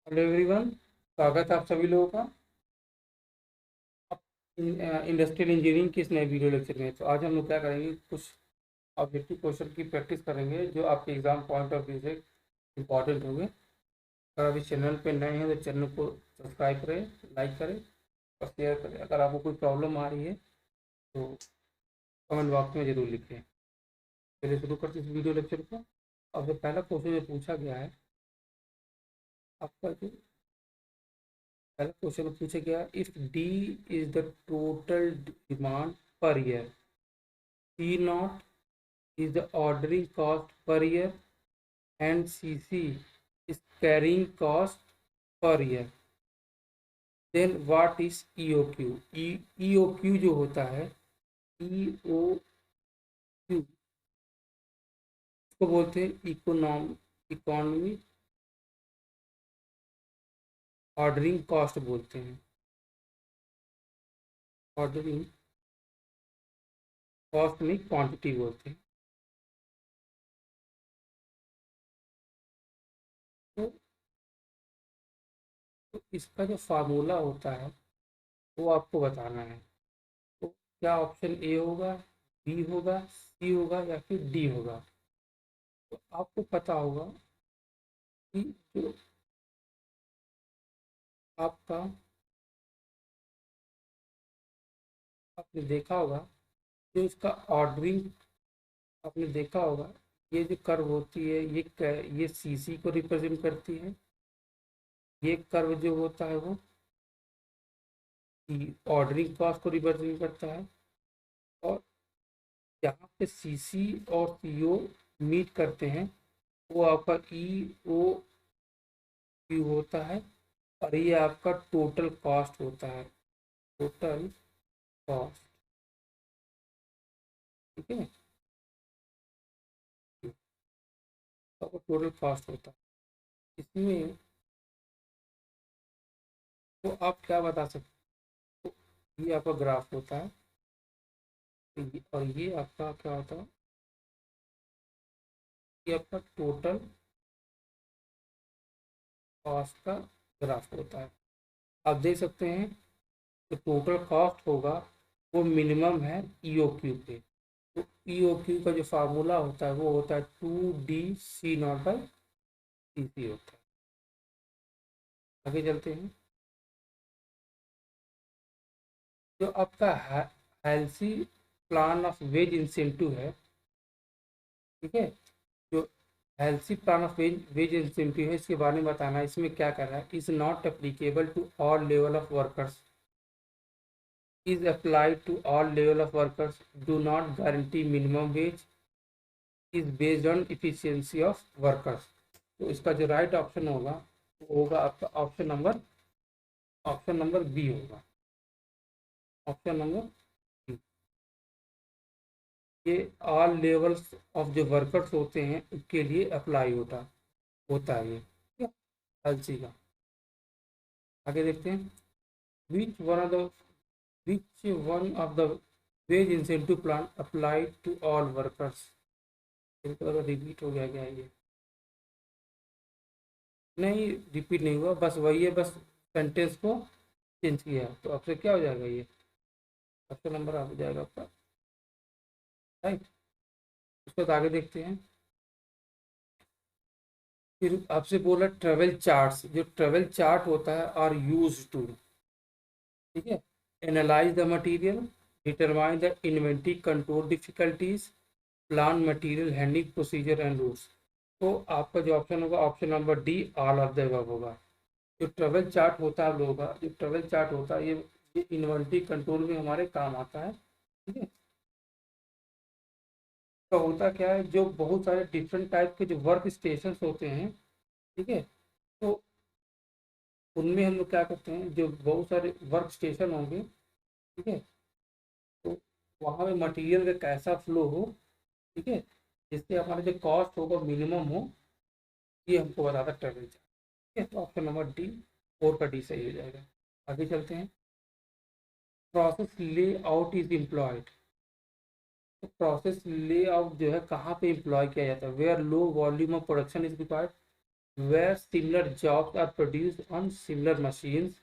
Hello everyone, स्वागत है आप सभी लोगों का इंडस्ट्रियल इंजीनियरिंग के इस नए वीडियो लेक्चर में। तो आज हम लोग क्या करेंगे, कुछ ऑब्जेक्टिव क्वेश्चन की प्रैक्टिस करेंगे जो आपके एग्जाम पॉइंट ऑफ व्यू से इंपॉर्टेंट होंगे। अगर आप इस चैनल पे नए हैं तो चैनल को सब्सक्राइब करें, लाइक करें और शेयर करें। अगर आपको कोई प्रॉब्लम आ रही है तो कमेंट बॉक्स में ज़रूर लिखें। चलिए शुरू करते हैं इस वीडियो लेक्चर को। अब जो पहला क्वेश्चन जो पूछा गया है आपका, जो पहला क्वेश्चन पूछा गया, if D is the total demand per year, C not is the ordering cost per year and CC is carrying cost per year. Then what is EOQ? EOQ जो होता है, EOQ को बोलते हैं इकोनॉमी ऑर्डरिंग कॉस्ट बोलते हैं। Ordering cost में quantity बोलते हैं। तो, तो इसका जो फार्मूला होता है वो आपको बताना है। तो क्या ऑप्शन ए होगा, बी होगा, सी होगा या फिर डी होगा? तो आपको पता होगा कि जो आपका, आपने देखा होगा जो इसका ऑर्डरिंग, आपने देखा होगा ये जो कर्व होती है ये सीसी को रिप्रेजेंट करती है। ये कर्व जो होता है वो ऑर्डरिंग कॉस्ट को रिप्रेजेंट करता है। और यहाँ पे सीसी और सीओ मीट करते हैं वो आपका ईओ क्यू होता है। और ये आपका टोटल कॉस्ट होता है, टोटल कॉस्ट। ठीक है, आपका टोटल कॉस्ट होता है इसमें। तो आप क्या बता सकते हो, ये आपका ग्राफ होता है। और ये आपका क्या होता है, ये आपका टोटल कॉस्ट का ग्राफ होता है। आप देख सकते हैं जो टोटल कॉस्ट होगा वो मिनिमम है ईओक्यू पे। तो ईओक्यू का जो फार्मूला होता है वो होता है 2D C0/CC होता है। आगे चलते हैं। जो आपका Halsey plan of ways incentive है, ठीक है, जो healthy plan of ways incentive है इसके बारे में बताना है। इसमें क्या कर रहा है, is not applicable to all level of workers, is applied to all level of workers, do not guarantee minimum wage, is based on efficiency of workers. तो इसका जो राइट ऑप्शन होगा वो होगा आपका ऑप्शन नंबर बी होगा। Option number B, ये all levels of जो वर्कर्स होते हैं उसके लिए अप्लाई होता है ये, ठीक है, एलसी का। आगे देखते हैं। Which one of the which one of the wage incentive plan applied to all workers? इनका रिपीट हो गया क्या ये? नहीं, रिपीट नहीं हुआ, बस वही है, बस सेंटेंस को चेंज किया। तो आपसे क्या हो जाएगा, ये आपका नंबर आ जाएगा आपका, राइट। उसके बाद आगे देखते हैं। फिर आपसे बोला ट्रेवल चार्ट्स, जो ट्रेवल चार्ट होता है आर यूज टू, ठीक है, analyse the material, determine the inventory control difficulties, plan material handling procedure and rules. तो आपका जो ऑप्शन होगा option number D, all of the above होगा। जो ट्रेवल चार्ट होता है आप लोगों का, जो ट्रेवल चार्ट होता है ये इन्वेंट्री कंट्रोल में हमारे काम आता है, ठीक है। तो होता क्या है, जो बहुत सारे डिफरेंट टाइप के जो वर्क स्टेशन होते हैं, ठीक है, तो उनमें हम लोग क्या करते हैं, जो बहुत सारे वर्क स्टेशन होंगे, ठीक है, तो वहाँ पे मटेरियल का कैसा फ्लो हो, ठीक है, जिससे हमारा जो कॉस्ट होगा मिनिमम हो, ये हमको बताता ट्रेवल चार्ज। ठीक है, तो ऑप्शन नंबर डी, 4 का डी सही हो जाएगा। आगे चलते हैं। Process layout is employed. तो प्रोसेस ले आउट जो है कहाँ पे एम्प्लॉय किया जाता है, where low volume of production is required, where similar jobs are produced on similar machines,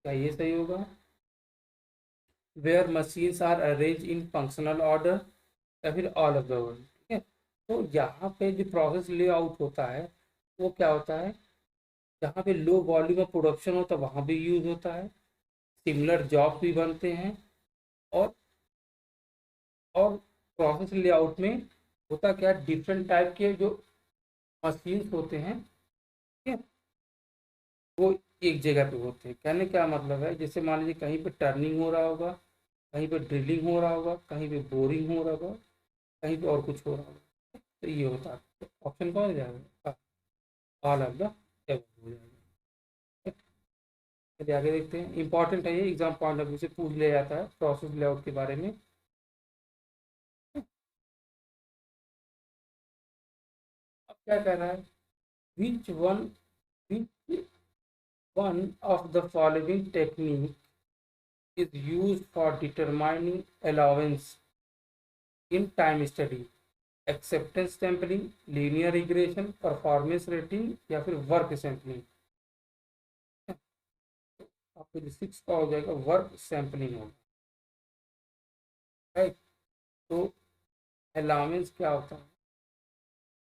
क्या ये सही होगा? Where machines are arrange in functional order, या फिर ऑल ऑफ द वर्ल्ड। ठीक है, तो यहाँ पे जो प्रोसेस लेआउट होता है वो क्या होता है, जहाँ पे लो वॉल्यूम ऑफ प्रोडक्शन होता है वहाँ भी यूज होता है, सिमिलर जॉब भी बनते हैं, और और प्रोसेस लेआउट में होता क्या, डिफरेंट टाइप के जो मशीन्स होते हैं, ठीक है, वो एक जगह पे होते हैं। कहने क्या मतलब है, जैसे मान लीजिए कहीं पे टर्निंग हो रहा होगा, कहीं पे ड्रिलिंग हो रहा होगा, कहीं पे बोरिंग हो रहा होगा, कहीं पे और कुछ हो रहा होगा, तो ये होता है। तो ऑप्शन कौन हो जाएगा? ऑल ऑफ द एबव हो जाएगा। चलिए आगे देखते हैं, इंपॉर्टेंट है ये, एग्जाम पॉइंट ऑफ व्यू से पूछ लिया जाता है प्रोसेस लेआउट के बारे में। अब क्या कह रहा है, which one which one of the following technique is used for determining allowance in time study, acceptance sampling, linear regression, performance rating, या फिर वर्क सैम्पलिंग। आपको जो सिक्स का हो जाएगा वर्क सैम्पलिंग होगा, राइट। तो अलाउंस क्या होता है,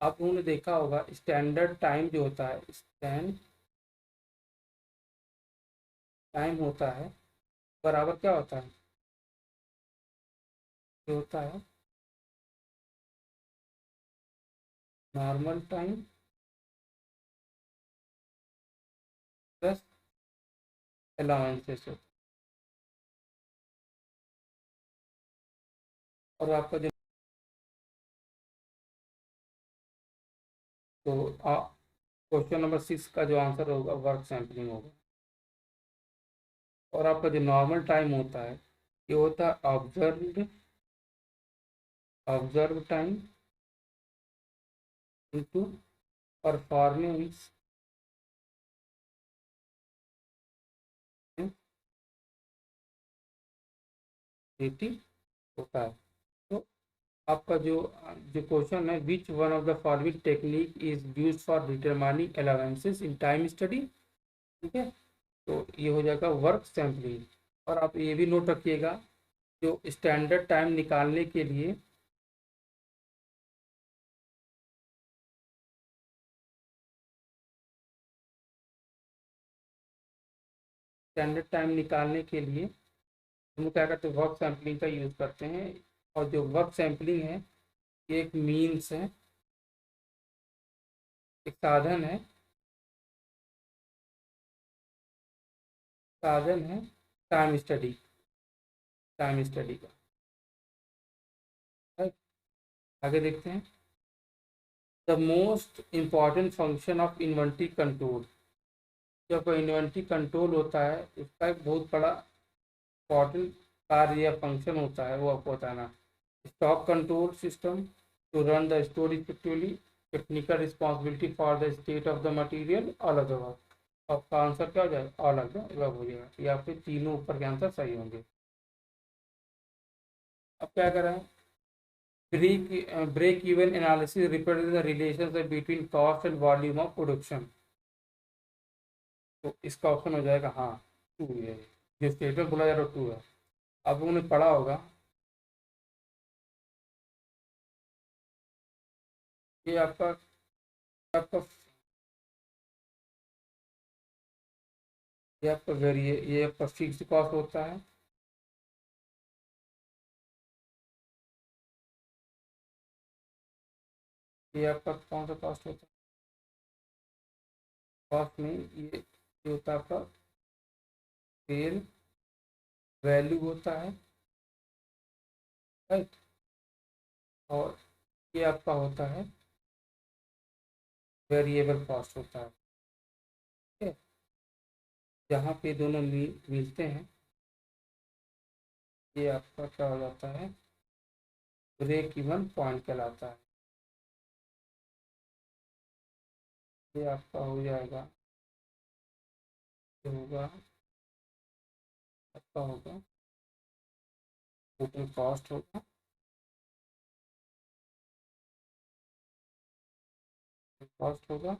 आप लोगों ने देखा होगा स्टैंडर्ड टाइम जो होता है, स्टैंड टाइम होता है बराबर क्या होता है, जो होता है नॉर्मल टाइम प्लस अलाउंसेस। और आपका जो, तो क्वेश्चन नंबर 6 का जो आंसर होगा वर्क सैम्पलिंग होगा। और आपका जो नॉर्मल टाइम होता है ये होता है observe time into performance rating होता है। तो आपका जो क्वेश्चन है, which one of the following technique is used for determining allowances in time study, ठीक है, तो ये हो जाएगा वर्क सैम्पलिंग। और आप ये भी नोट रखिएगा, जो स्टैंडर्ड टाइम निकालने के लिए, स्टैंडर्ड टाइम निकालने के लिए हम क्या करते हैं, वर्क सैम्पलिंग का यूज़ करते हैं। और जो वर्क सैम्पलिंग है ये एक मीन्स है, एक साधन है, साधन है टाइम स्टडी, टाइम स्टडी का, राइट। आगे देखते हैं, the most important function of inventory control, जब इन्वेंटरी कंट्रोल होता है उसका एक बहुत बड़ा इम्पॉर्टेंट कार्य या फंक्शन होता है, वो आपको बताना। Stock control system to run the store effectively, technical responsibility for the state of the material, all of the work. आपका आंसर क्या हो जाएगा, ऑल ऑफ द वर्क हो जाएगा। ये आपके तीनों ऊपर के आंसर सही होंगे। अब क्या कर रहे हैं, break even analysis represents the relationship between cost and volume of production, तो इसका ऑप्शन हो जाएगा हाँ, टू है, जो स्टेटमेंट बोला जा रहा है टू है। आप लोगों ने पढ़ा होगा, ये आपका आपका ये आपका वेरिए ये आपका फिक्स्ड कॉस्ट होता है, ये आपका कौन सा कॉस्ट होता है, कॉस्ट में ये होता है आपका सेल वैल्यू होता है, राइट। और ये आपका होता है वेरिएबल कॉस्ट होता है, ठीक है। जहाँ पे दोनों मिलते हैं ये आपका क्या हो जाता है, ब्रेक इवन पॉइंट कहलाता है। ये आपका हो जाएगा, जो होगा आपका होगा टोटल कॉस्ट होगा, कॉस्ट होगा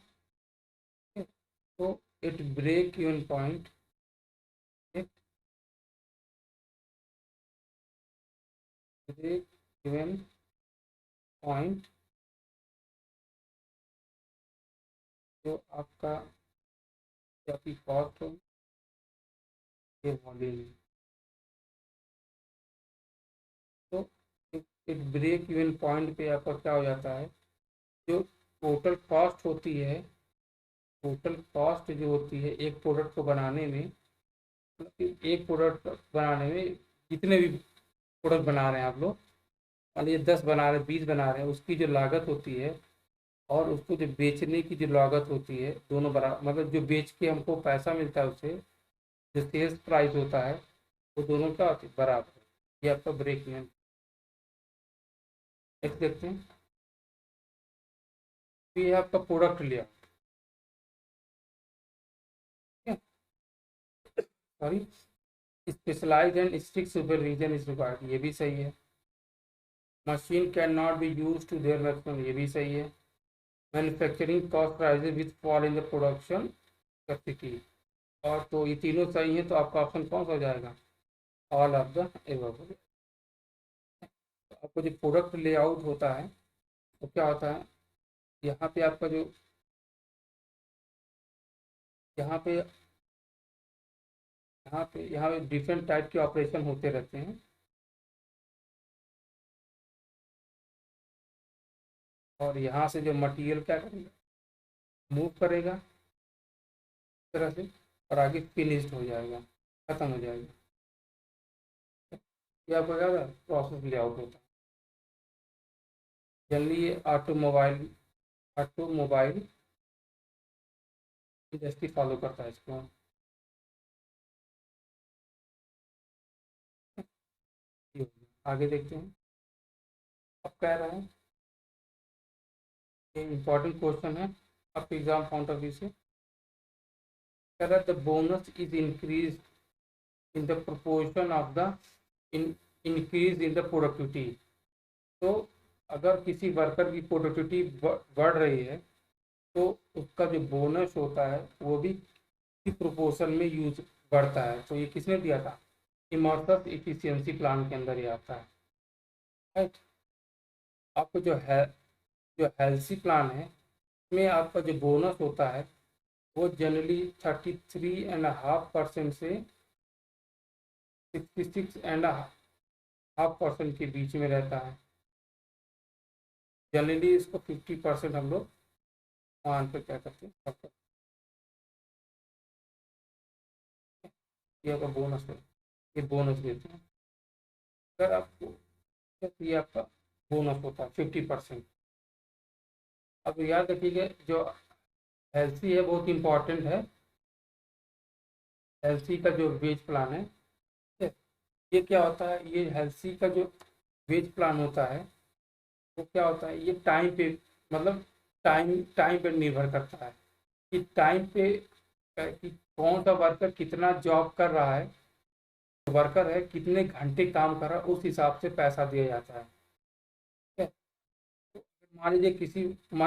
तो it break even point, it break even point, जो आपका जो आपकी कॉस्ट हो ये वॉल्यूम। तो एक ब्रेक इवन पॉइंट पे आपका क्या हो जाता है, जो टोटल कॉस्ट होती है, टोटल कॉस्ट जो होती है एक प्रोडक्ट को बनाने में, मतलब कि एक प्रोडक्ट बनाने में जितने भी प्रोडक्ट बना रहे हैं आप लोग, मान लीजिए 10 बना रहे हैं, 20 बना रहे हैं, उसकी जो लागत होती है और उसको जो बेचने की जो लागत होती है, दोनों बराबर, मतलब जो बेच के हमको पैसा मिलता है उससे, जो सेल्स प्राइस होता है, वो दोनों क्या होती है, बराबर। ये आपका ब्रेक इवन। नेक्स्ट देखते हैं। तो ये आपका प्रोडक्ट लिया, sorry, specialize and strict supervision is required, ये भी सही है। Machine can not be use to their maximum, ये भी सही है। Manufacturing cost prices which fall in the production capacity, और तो ये तीनों सही है, तो आपका ऑप्शन कौन सा हो जाएगा, ऑल ऑफ द एबव। तो आपको जो प्रोडक्ट लेआउट होता है वो क्या होता है, यहाँ पे आपका जो यहाँ पे यहाँ पे डिफरेंट टाइप के ऑपरेशन होते रहते हैं, और यहाँ से जो मटेरियल क्या करेगा, मूव करेगा इस तरह से, और आगे फिनिश्ड हो जाएगा, खत्म हो जाएगा। ये आपका क्या होता है, प्रोसेस लेआउट होता है। जनरली ये ऑटोमोबाइल इंडस्ट्री फॉलो करता है इसको। ये हो गया। आगे देखते हैं। अब कह रहा है, ये इंपॉर्टेंट क्वेश्चन है आपके एग्जाम पॉइंट ऑफ व्यू से, कह रहा है the bonus is increase in the proportion of the increase in the productivity. तो अगर किसी वर्कर की प्रोडक्टिविटी बढ़ रही है, तो उसका जो बोनस होता है वो भी इसी प्रोपोर्शन में यूज बढ़ता है। तो ये किसने दिया था, इमर्सस इफिशियंसी प्लान के अंदर ही आता है, राइट। आपको जो हेल्थी प्लान है उसमें आपका जो बोनस होता है वो जनरली 33.5% से 66.5% के बीच में रहता है। जनरली इसको 50% हम लोग मान पे क्या करते हैं, ये आपका बोनस है, ये बोनस देते हैं। अगर आपको, ये आपका बोनस होता है 50%। अब याद रखिएगा, जो एलसी है बहुत इंपॉर्टेंट है। एलसी का जो वेज प्लान है, ये क्या होता है, ये एलसी का जो वेज प्लान होता है वो क्या होता है, ये टाइम पे, मतलब टाइम टाइम पे निर्भर करता है कि टाइम पे कि कौन सा वर्कर कितना जॉब कर रहा है, वर्कर है कितने घंटे काम कर रहा है, उस हिसाब से पैसा दिया जाता है। ठीक है। तो मान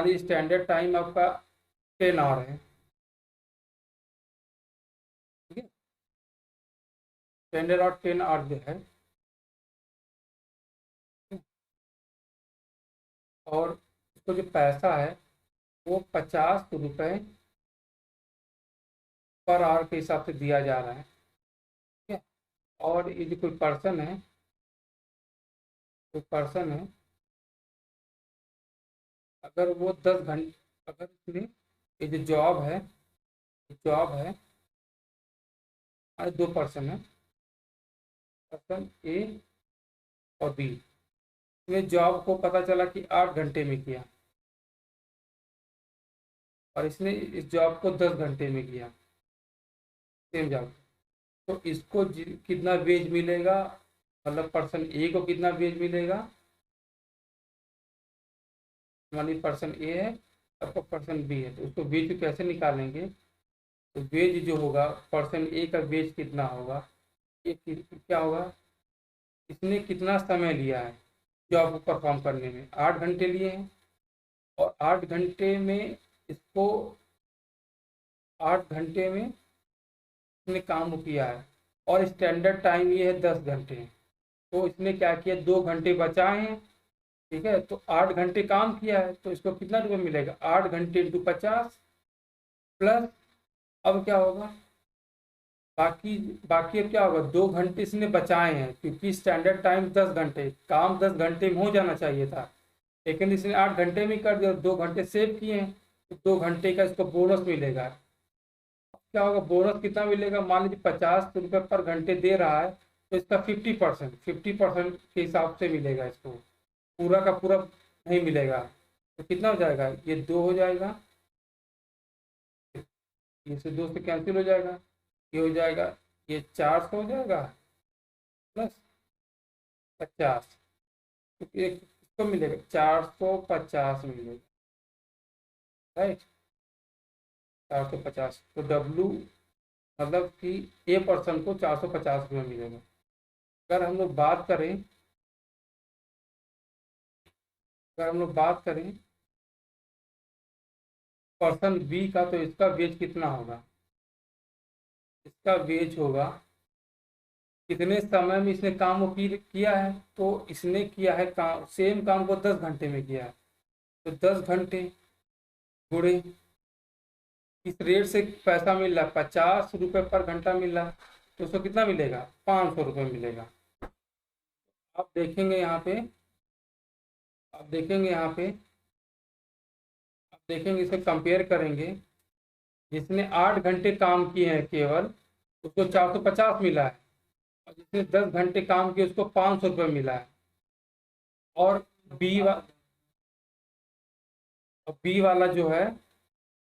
लीजिए स्टैंडर्ड टाइम आपका 10 आवर है, ठीक है, स्टैंडर्ड और 10 आवर जो है, और उसको जो पैसा है वो 50 रुपये पर आवर के हिसाब से दिया जा रहा है। ठीक है। और ये जो कोई पर्सन है, कोई पर्सन है, अगर वो 10 घंटे, अगर उसने ये जो जॉब है, दो पर्सन है, पर्सन ए और बी, इसने जॉब को पता चला कि 8 घंटे में किया, और इसने इस जॉब को 10 घंटे में किया, सेम जॉब। तो इसको कितना वेज मिलेगा, मतलब पर्सन ए को कितना वेज मिलेगा, मान पर्सन ए है, आपका पर्सन बी है, तो उसको वेज कैसे निकालेंगे, तो वेज जो होगा, पर्सन ए का वेज कितना होगा, ये क्या होगा, इसने कितना समय लिया है जॉब को परफॉर्म करने में, 8 घंटे लिए हैं, और 8 घंटे में इसको 8 घंटे में इसने काम किया है और स्टैंडर्ड टाइम ये है 10 घंटे। तो इसने क्या किया, 2 घंटे बचाए हैं। ठीक है, तो 8 घंटे काम किया है तो इसको कितना रुपये मिलेगा, 8 घंटे इंटू 50 प्लस, अब क्या होगा, बाकी बाकी अब क्या होगा, 2 घंटे इसने बचाए हैं क्योंकि स्टैंडर्ड टाइम 10 घंटे, काम 10 घंटे में हो जाना चाहिए था, लेकिन इसने 8 घंटे में कर दिया, 2 घंटे सेव किए हैं, तो 2 घंटे का इसको बोनस मिलेगा। क्या होगा, बोनस कितना मिलेगा, मान लीजिए 50 रुपये पर घंटे दे रहा है तो इसका 50% के हिसाब से मिलेगा इसको, पूरा का पूरा नहीं मिलेगा। तो कितना हो जाएगा, ये 2 हो जाएगा, ये से 2 से कैंसिल हो जाएगा, ये हो जाएगा, ये 400 हो जाएगा प्लस 50, तो एक इसको मिलेगा 450 मिलेगा, राइट। 450, तो डब्लू मतलब कि ए पर्सन को 450 रुपये मिलेगा। अगर हम लोग बात करें, पर्सन बी का, तो इसका वेज कितना होगा, इसका वेज होगा, कितने समय में इसने काम को किया है, तो इसने किया है काम, सेम काम को 10 घंटे में किया है, तो 10 घंटे गुणे इस रेट से पैसा मिल रहा है, 50 रुपये पर घंटा मिल रहा है, तो उसको कितना मिलेगा, 500 रुपये मिलेगा। आप देखेंगे यहाँ पे, आप देखेंगे यहाँ पे, आप देखेंगे, इसे कंपेयर करेंगे, जिसने 8 घंटे काम किए हैं केवल उसको 450 मिला है, और जिसने 10 घंटे काम किए उसको 500 रुपये मिला है। और बी वा बी वाला जो है,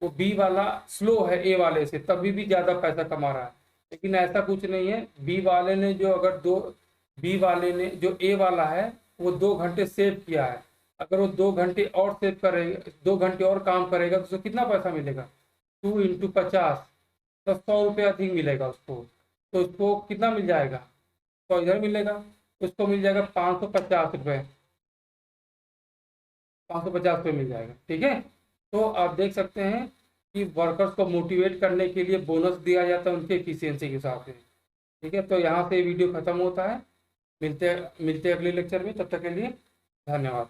वो बी वाला स्लो है ए वाले से, तभी भी ज़्यादा पैसा कमा रहा है, लेकिन ऐसा कुछ नहीं है। बी वाले ने जो अगर दो बी वाले ने जो ए वाला है वो 2 घंटे सेव किया है, अगर वो 2 घंटे और सेव करेगा, 2 घंटे और काम करेगा तो उसको कितना पैसा मिलेगा, 2 इंटू 50, तो 100 रुपये अधिक मिलेगा उसको। तो उसको कितना मिल जाएगा, तो इधर मिलेगा, उसको मिल जाएगा 550 रुपये, 550 रुपये मिल जाएगा। ठीक है, तो आप देख सकते हैं कि वर्कर्स को मोटिवेट करने के लिए बोनस दिया जाता है उनके एफिशिएंसी के हिसाब से। ठीक है, तो यहाँ से वीडियो खत्म होता है, मिलते हैं अगले लेक्चर में, तब तक के लिए धन्यवाद।